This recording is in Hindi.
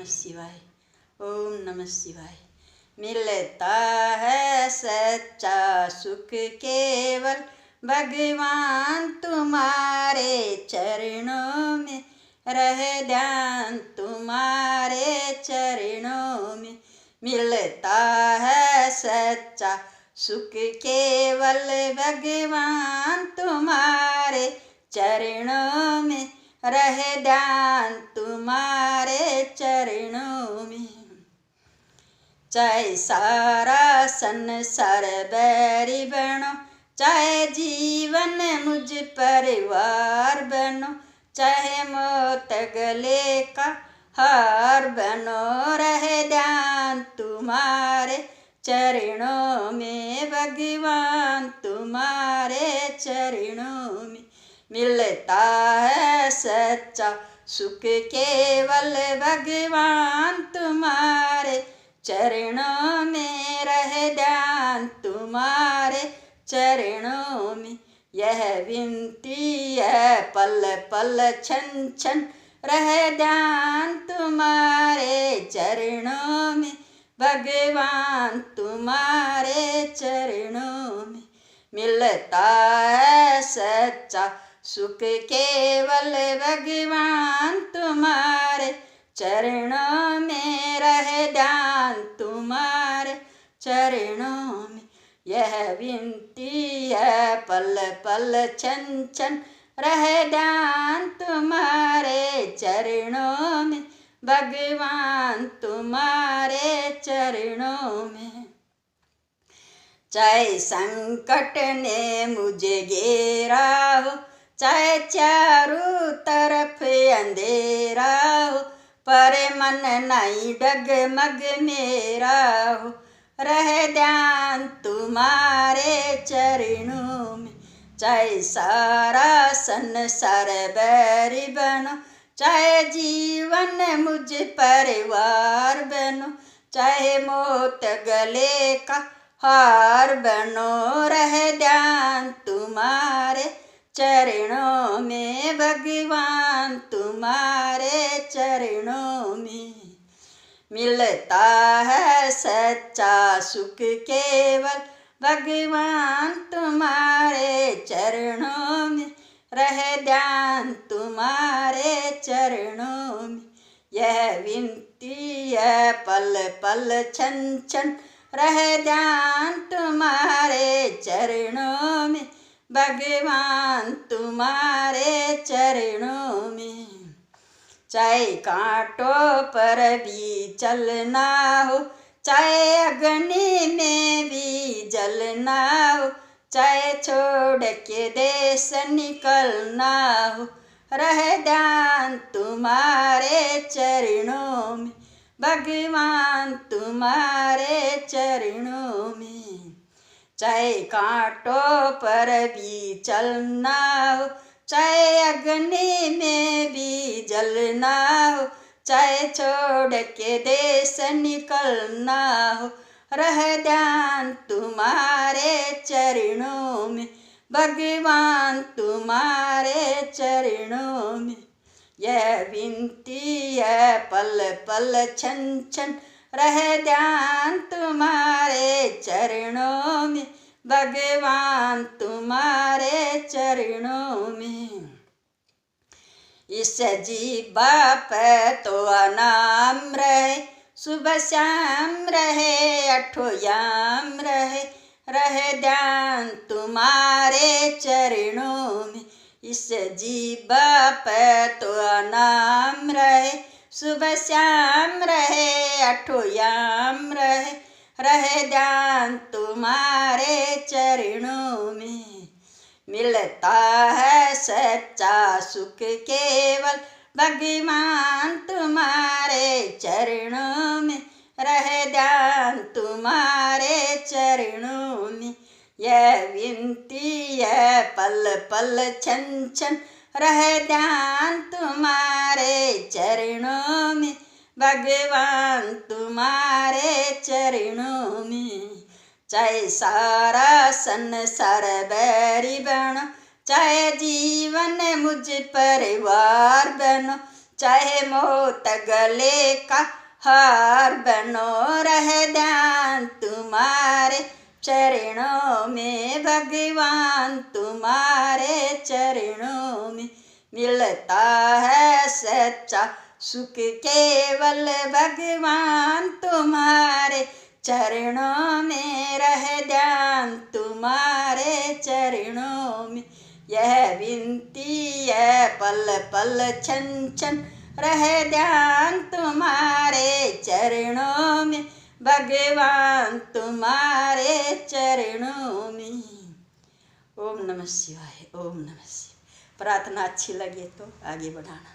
नमः शिवाय। ओम नमः शिवाय। मिलता है सच्चा सुख केवल भगवान तुम्हारे चरणों में, रहे ध्यान तुम्हारे चरणों में। मिलता है सच्चा सुख केवल भगवान तुम्हारे चरणों में, रहे ध्यान तुम्हारे चरणों में। चाहे सारा संसार बैरी बनो, चाहे जीवन मुझ परिवार बनो, चाहे मौत गले का हार बनो, रहे ध्यान तुम्हारे चरणों में भगवान तुम्हारे चरणों में। मिलता है सच्चा सुख केवल भगवान तुम्हारे चरणों में, रहे ध्यान तुम्हारे चरणों में। यह विनती है पल पल क्षण क्षण, रहे ध्यान तुम्हारे चरणों में भगवान तुम्हारे चरणों में। मिलता है सच्चा सुख केवल भगवान तुम्हारे चरणों में, रहे ध्यान तुम्हारे चरणों में। यह विनती है पल पल क्षण क्षण, रहे ध्यान तुम्हारे चरणों में भगवान तुम्हारे चरणों में। चाहे संकट ने मुझे घेरा हो, चाहे चारों तरफ अंधेरा हो, पर मन नहीं डगमग मेरा हो, रहे ध्यान तुम्हारे चरणों में। चाहे सारा संसार बैरी बनो, चाहे जीवन मुझ परिवार बनो, चाहे मौत गले का हार बनो, रहे ध्यान तुम्हारे चरणों में भगवान तुम्हारे चरणों में। मिलता है सच्चा सुख केवल भगवान तुम्हारे चरणों में, रहे ध्यान तुम्हारे चरणों में। यह विनती है पल पल क्षण क्षण, रहे ध्यान तुम्हारे चरणों में भगवान तुम्हारे चरणों में। चाहे कांटों पर भी चलना हो, चाहे अग्नि में भी जलना हो, चाहे छोड़ के देश निकलना हो, रहे ध्यान तुम्हारे चरणों में भगवान तुम्हारे चरणों में। चाहे कांटों पर भी चलना हो, चाहे अग्नि में भी जलना हो, चाहे छोड़ के देश निकलना हो, रहे ध्यान तुम्हारे चरणों में भगवान तुम्हारे चरणों में। यह विनती है पल पल क्षण क्षण, रहे ध्यान तुम्हारे चरणों में भगवान तुम्हारे चरणों में। इस जीवा पे तो अनाम रहे, सुबह शाम रहे अठो याम रहे, रहे ध्यान तुम्हारे चरणों में। इस जीवा पे तो अनाम रहे, सुबह शाम रहे अठो याम रहे, रहे ध्यान तुम्हारे चरणों में। मिलता है सच्चा सुख केवल भगवान तुम्हारे चरणों में, रहे ध्यान तुम्हारे चरणों में। यह विनती है पल पल क्षण क्षण, रहे ध्यान तुम्हारे चरणों में भगवान तुम्हारे चरणों में। चाहे सारा संसार बैरी बनो, चाहे जीवन मुझ परिवार बनो, चाहे मोत गले का हार बनो रहे ध्यान तुम्हारे चरणों में भगवान, तुम्हारे चरणों में मिलता है सच्चा सुख केवल भगवान, तुम्हारे चरणों में रह ध्यान, तुम्हारे चरणों में यह विनती है पल पल क्षण क्षण रह ध्यान, तुम्हारे चरणों में भगवान, तुम्हारे चरणों में। ओम नमः शिवाय, ओम नमः शिवाय। प्रार्थना अच्छी लगे तो आगे बढ़ाना।